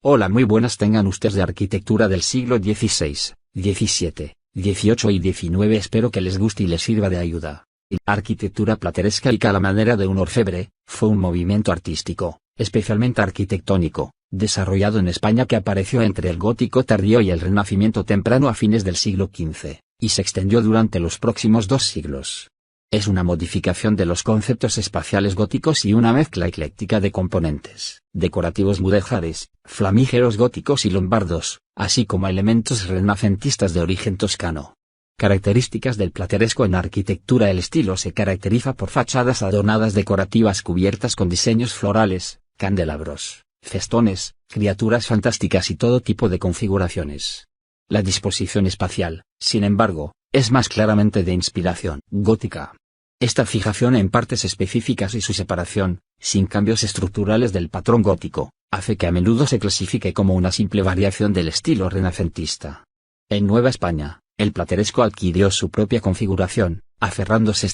Hola, muy buenas tengan ustedes de arquitectura del siglo XVI, XVII, XVIII y XIX. Espero que les guste y les sirva de ayuda. Arquitectura plateresca y a la manera de un orfebre, fue un movimiento artístico, especialmente arquitectónico, desarrollado en España que apareció entre el gótico tardío y el renacimiento temprano a fines del siglo XV, y se extendió durante los próximos 2 siglos. Es una modificación de los conceptos espaciales góticos y una mezcla ecléctica de componentes decorativos mudéjares, flamígeros góticos y lombardos, así como elementos renacentistas de origen toscano. Características del plateresco en arquitectura. El estilo se caracteriza por fachadas adornadas decorativas cubiertas con diseños florales, candelabros, festones, criaturas fantásticas y todo tipo de configuraciones. La disposición espacial, sin embargo, es más claramente de inspiración gótica. Esta fijación en partes específicas y su separación, sin cambios estructurales del patrón gótico, hace que a menudo se clasifique como una simple variación del estilo renacentista. En Nueva España, el plateresco adquirió su propia configuración, aferrándose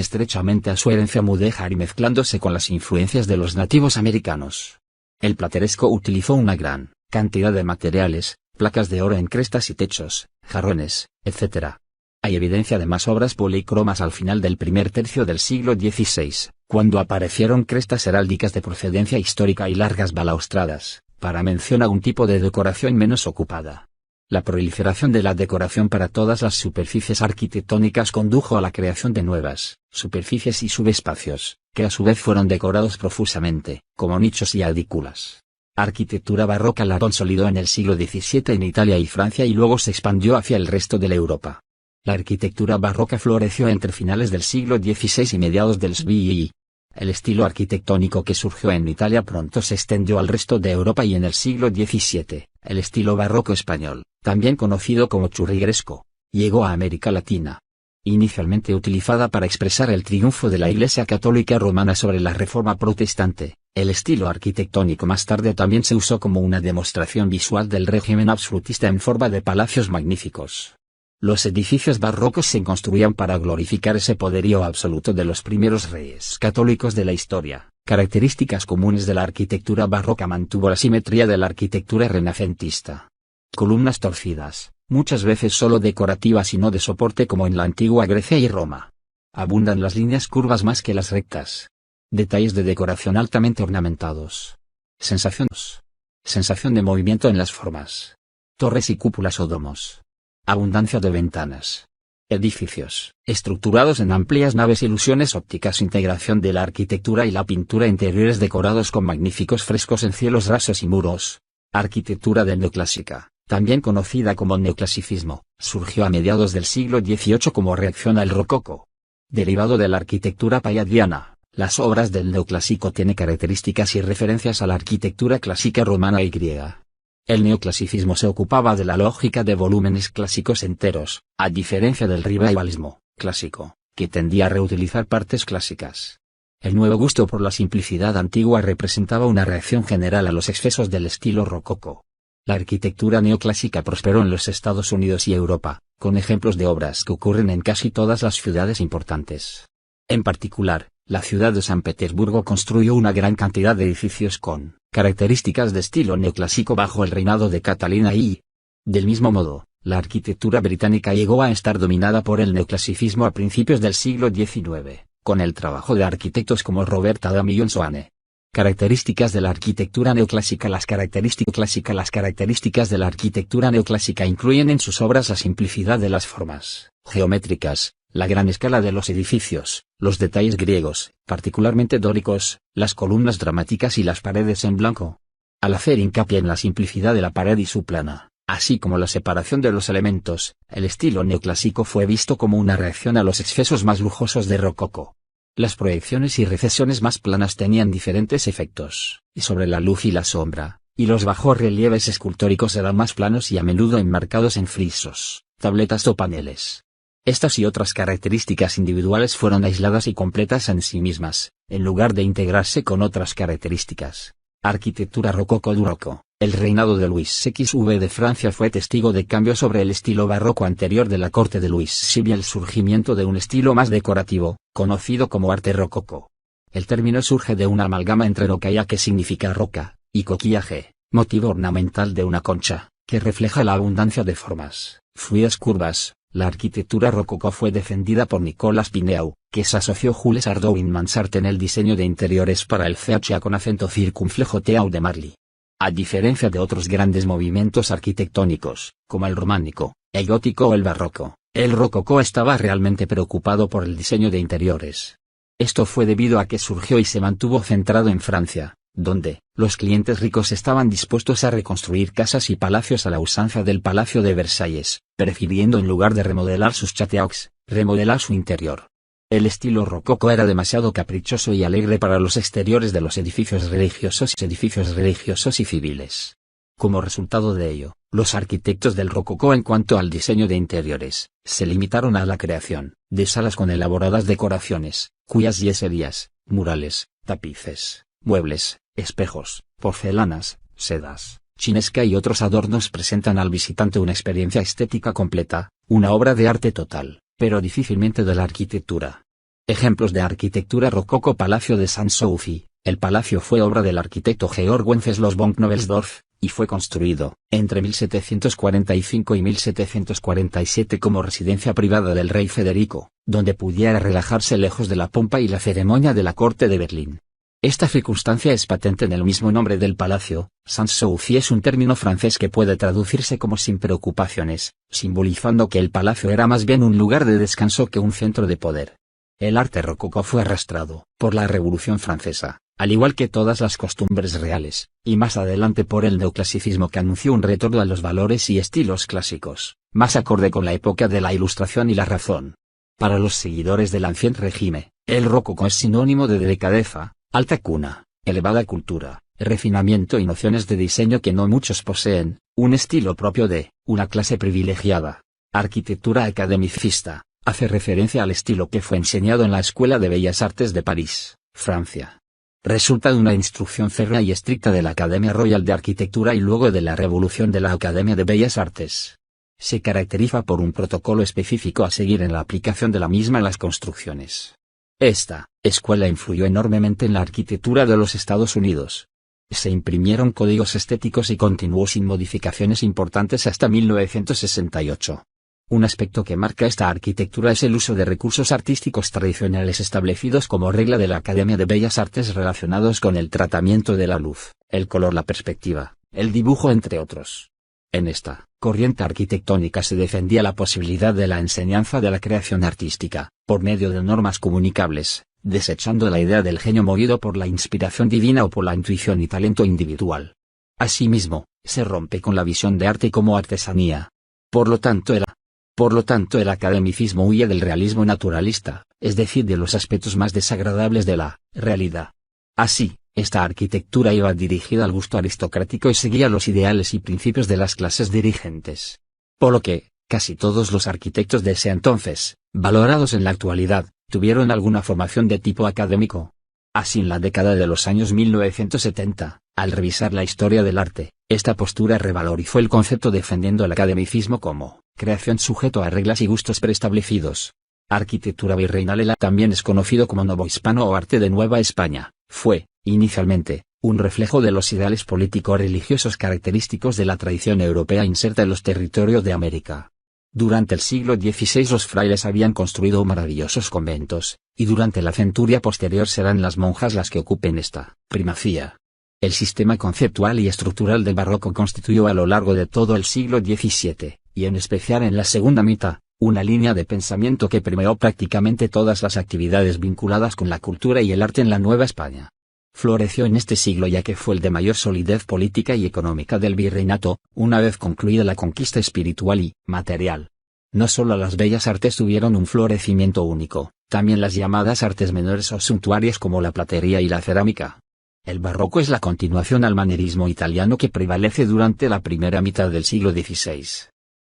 estrechamente a su herencia mudéjar y mezclándose con las influencias de los nativos americanos. El plateresco utilizó una gran cantidad de materiales, placas de oro en crestas y techos, jarrones, etc. Hay evidencia de más obras policromas al final del primer tercio del siglo XVI, cuando aparecieron crestas heráldicas de procedencia histórica y largas balaustradas, para mencionar un tipo de decoración menos ocupada. La proliferación de la decoración para todas las superficies arquitectónicas condujo a la creación de nuevas superficies y subespacios, que a su vez fueron decorados profusamente, como nichos y adículas. Arquitectura barroca la consolidó en el siglo XVII en Italia y Francia y luego se expandió hacia el resto de la Europa. La arquitectura barroca floreció entre finales del siglo XVI y mediados del XVI. El estilo arquitectónico que surgió en Italia pronto se extendió al resto de Europa y en el siglo XVII, el estilo barroco español, también conocido como churrigueresco, llegó a América Latina. Inicialmente utilizada para expresar el triunfo de la Iglesia Católica Romana sobre la Reforma Protestante, el estilo arquitectónico más tarde también se usó como una demostración visual del régimen absolutista en forma de palacios magníficos. Los edificios barrocos se construían para glorificar ese poderío absoluto de los primeros reyes católicos de la historia. Características comunes de la arquitectura barroca mantuvo la simetría de la arquitectura renacentista. Columnas torcidas, muchas veces solo decorativas y no de soporte como en la antigua Grecia y Roma. Abundan las líneas curvas más que las rectas. Detalles de decoración altamente ornamentados. Sensación de movimiento en las formas. Torres y cúpulas o domos. Abundancia de ventanas. Edificios, estructurados en amplias naves. Ilusiones ópticas. Integración de la arquitectura y la pintura. Interiores decorados con magníficos frescos en cielos rasos y muros. Arquitectura de neoclásica, también conocida como neoclasicismo, surgió a mediados del siglo XVIII como reacción al rococó. Derivado de la arquitectura palladiana, las obras del neoclásico tienen características y referencias a la arquitectura clásica romana y griega. El neoclasicismo se ocupaba de la lógica de volúmenes clásicos enteros, a diferencia del revivalismo clásico, que tendía a reutilizar partes clásicas. El nuevo gusto por la simplicidad antigua representaba una reacción general a los excesos del estilo rococó. La arquitectura neoclásica prosperó en los Estados Unidos y Europa, con ejemplos de obras que ocurren en casi todas las ciudades importantes. En particular, la ciudad de San Petersburgo construyó una gran cantidad de edificios con características de estilo neoclásico bajo el reinado de Catalina I. Del mismo modo, la arquitectura británica llegó a estar dominada por el neoclasicismo a principios del siglo XIX, con el trabajo de arquitectos como Robert Adam y John Soane. Características de la arquitectura neoclásica. Las características de la arquitectura neoclásica incluyen en sus obras la simplicidad de las formas geométricas, la gran escala de los edificios, los detalles griegos, particularmente dóricos, las columnas dramáticas y las paredes en blanco. Al hacer hincapié en la simplicidad de la pared y su plana, así como la separación de los elementos, el estilo neoclásico fue visto como una reacción a los excesos más lujosos de rococó. Las proyecciones y recesiones más planas tenían diferentes efectos, y sobre la luz y la sombra, y los bajorrelieves escultóricos eran más planos y a menudo enmarcados en frisos, tabletas o paneles. Estas y otras características individuales fueron aisladas y completas en sí mismas, en lugar de integrarse con otras características. Arquitectura rococó-barroco. El reinado de Luis XVI de Francia fue testigo de cambios sobre el estilo barroco anterior de la corte de Luis XVI y el surgimiento de un estilo más decorativo, conocido como arte rococó. El término surge de una amalgama entre rocailla, que significa roca, y coquillaje, motivo ornamental de una concha, que refleja la abundancia de formas, fluidas curvas. La arquitectura rococó fue defendida por Nicolas Pineau, que se asoció Jules Hardouin-Mansart en el diseño de interiores para el CHA con acento circunflejo Teau de Marly. A diferencia de otros grandes movimientos arquitectónicos, como el románico, el gótico o el barroco, el rococó estaba realmente preocupado por el diseño de interiores. Esto fue debido a que surgió y se mantuvo centrado en Francia, donde los clientes ricos estaban dispuestos a reconstruir casas y palacios a la usanza del Palacio de Versalles, prefiriendo en lugar de remodelar sus châteaux, remodelar su interior. El estilo rococó era demasiado caprichoso y alegre para los exteriores de los edificios religiosos y civiles. Como resultado de ello, los arquitectos del rococó en cuanto al diseño de interiores, se limitaron a la creación de salas con elaboradas decoraciones, cuyas yeserías, murales, tapices, muebles, espejos, porcelanas, sedas, chinesca y otros adornos presentan al visitante una experiencia estética completa, una obra de arte total, pero difícilmente de la arquitectura. Ejemplos de arquitectura rococó: Palacio de Sanssouci. El palacio fue obra del arquitecto Georg Wenceslaus von Knobelsdorff, y fue construido, entre 1745 y 1747 como residencia privada del rey Federico, donde pudiera relajarse lejos de la pompa y la ceremonia de la corte de Berlín. Esta circunstancia es patente en el mismo nombre del palacio. Sanssouci es un término francés que puede traducirse como sin preocupaciones, simbolizando que el palacio era más bien un lugar de descanso que un centro de poder. El arte rococó fue arrastrado por la Revolución Francesa, al igual que todas las costumbres reales, y más adelante por el neoclasicismo, que anunció un retorno a los valores y estilos clásicos, más acorde con la época de la Ilustración y la razón. Para los seguidores del Ancien Régime, el rococó es sinónimo de delicadeza, alta cuna, elevada cultura, refinamiento y nociones de diseño que no muchos poseen, un estilo propio de una clase privilegiada. Arquitectura academicista, hace referencia al estilo que fue enseñado en la Escuela de Bellas Artes de París, Francia. Resulta de una instrucción férrea y estricta de la Academia Royal de Arquitectura y luego de la revolución de la Academia de Bellas Artes. Se caracteriza por un protocolo específico a seguir en la aplicación de la misma en las construcciones. Esta escuela influyó enormemente en la arquitectura de los Estados Unidos. Se imprimieron códigos estéticos y continuó sin modificaciones importantes hasta 1968. Un aspecto que marca esta arquitectura es el uso de recursos artísticos tradicionales establecidos como regla de la Academia de Bellas Artes relacionados con el tratamiento de la luz, el color, la perspectiva, el dibujo, entre otros. En esta corriente arquitectónica se defendía la posibilidad de la enseñanza de la creación artística, por medio de normas comunicables, desechando la idea del genio movido por la inspiración divina o por la intuición y talento individual. Asimismo, se rompe con la visión de arte como artesanía. Por lo tanto, el academicismo huye del realismo naturalista, es decir, de los aspectos más desagradables de la realidad. Así, esta arquitectura iba dirigida al gusto aristocrático y seguía los ideales y principios de las clases dirigentes. Por lo que, casi todos los arquitectos de ese entonces, valorados en la actualidad, tuvieron alguna formación de tipo académico. Así, en la década de los años 1970, al revisar la historia del arte, esta postura revalorizó el concepto defendiendo el academicismo como creación sujeto a reglas y gustos preestablecidos. Arquitectura virreinal. También es conocido como novohispano o arte de Nueva España. Fue, inicialmente, un reflejo de los ideales político-religiosos característicos de la tradición europea inserta en los territorios de América. Durante el siglo XVI los frailes habían construido maravillosos conventos, y durante la centuria posterior serán las monjas las que ocupen esta primacía. El sistema conceptual y estructural del barroco constituyó a lo largo de todo el siglo XVII, y en especial en la segunda mitad, una línea de pensamiento que permeó prácticamente todas las actividades vinculadas con la cultura y el arte en la Nueva España. Floreció en este siglo ya que fue el de mayor solidez política y económica del virreinato, una vez concluida la conquista espiritual y material. No solo las bellas artes tuvieron un florecimiento único, también las llamadas artes menores o suntuarias como la platería y la cerámica. El barroco es la continuación al manierismo italiano que prevalece durante la primera mitad del siglo XVI.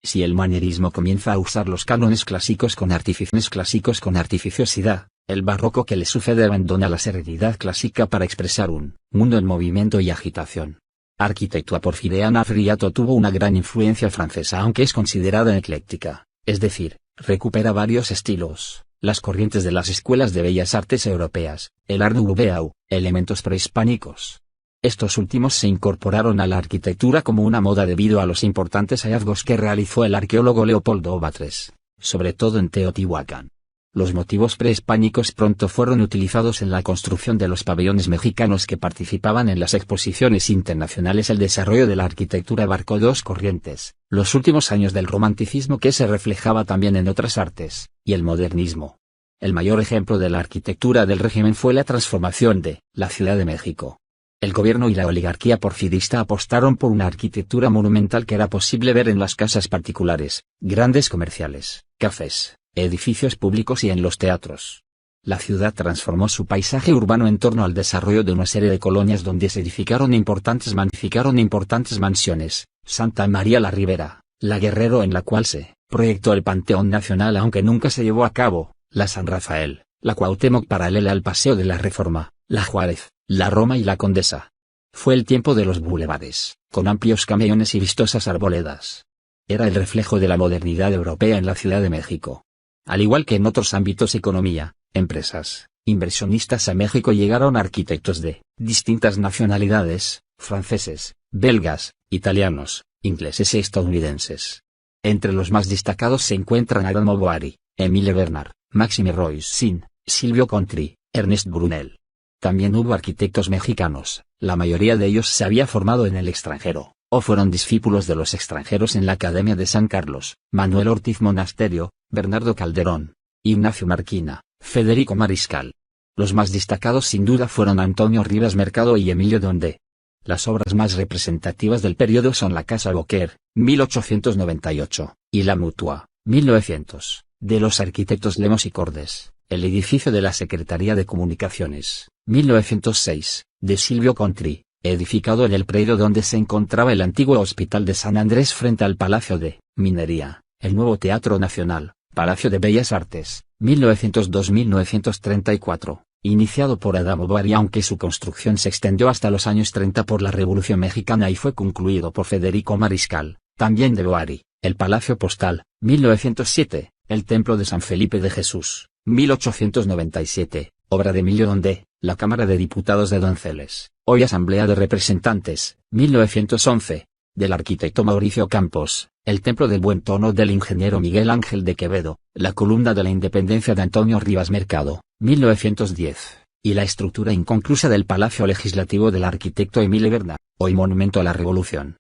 Si el manierismo comienza a usar los cánones clásicos con artificiosidad, el barroco que le sucede abandona la serenidad clásica para expresar un mundo en movimiento y agitación. Arquitectura porfiriana. Friato tuvo una gran influencia francesa aunque es considerada ecléctica, es decir, recupera varios estilos, las corrientes de las escuelas de bellas artes europeas, el Art Nouveau, elementos prehispánicos. Estos últimos se incorporaron a la arquitectura como una moda debido a los importantes hallazgos que realizó el arqueólogo Leopoldo Batres, sobre todo en Teotihuacán. Los motivos prehispánicos pronto fueron utilizados en la construcción de los pabellones mexicanos que participaban en las exposiciones internacionales. El desarrollo de la arquitectura abarcó dos corrientes, los últimos años del romanticismo, que se reflejaba también en otras artes, y el modernismo. El mayor ejemplo de la arquitectura del régimen fue la transformación de la Ciudad de México. El gobierno y la oligarquía porfirista apostaron por una arquitectura monumental que era posible ver en las casas particulares, grandes comerciales, cafés, edificios públicos y en los teatros. La ciudad transformó su paisaje urbano en torno al desarrollo de una serie de colonias donde se edificaron importantes mansiones, Santa María la Ribera, la Guerrero, en la cual se proyectó el Panteón Nacional aunque nunca se llevó a cabo, la San Rafael, la Cuauhtémoc paralela al Paseo de la Reforma, la Juárez, la Roma y la Condesa. Fue el tiempo de los bulevares, con amplios camellones y vistosas arboledas. Era el reflejo de la modernidad europea en la Ciudad de México. Al igual que en otros ámbitos, economía, empresas, inversionistas, a México llegaron arquitectos de distintas nacionalidades, franceses, belgas, italianos, ingleses y estadounidenses. Entre los más destacados se encuentran Adamo Boari, Émile Bernard, Maxime Roysin, Silvio Contri, Ernest Brunel. También hubo arquitectos mexicanos, la mayoría de ellos se había formado en el extranjero, o fueron discípulos de los extranjeros en la Academia de San Carlos: Manuel Ortiz Monasterio, Bernardo Calderón, Ignacio Marquina, Federico Mariscal. Los más destacados sin duda fueron Antonio Rivas Mercado y Emilio Donde. Las obras más representativas del periodo son la Casa Boquer, 1898, y la Mutua, 1900, de los arquitectos Lemos y Cordes, el edificio de la Secretaría de Comunicaciones, 1906, de Silvio Contri, edificado en el predio donde se encontraba el antiguo Hospital de San Andrés frente al Palacio de Minería, el nuevo Teatro Nacional, Palacio de Bellas Artes, 1902-1934, iniciado por Adamo Boari aunque su construcción se extendió hasta los años 30 por la Revolución Mexicana y fue concluido por Federico Mariscal, también de Boari, el Palacio Postal, 1907, el Templo de San Felipe de Jesús, 1897, obra de Emilio Donde, la Cámara de Diputados de Donceles, hoy Asamblea de Representantes, 1911, del arquitecto Mauricio Campos, el Templo del Buen Tono del ingeniero Miguel Ángel de Quevedo, la Columna de la Independencia de Antonio Rivas Mercado, 1910, y la estructura inconclusa del Palacio Legislativo del arquitecto Émile Bernard, hoy Monumento a la Revolución,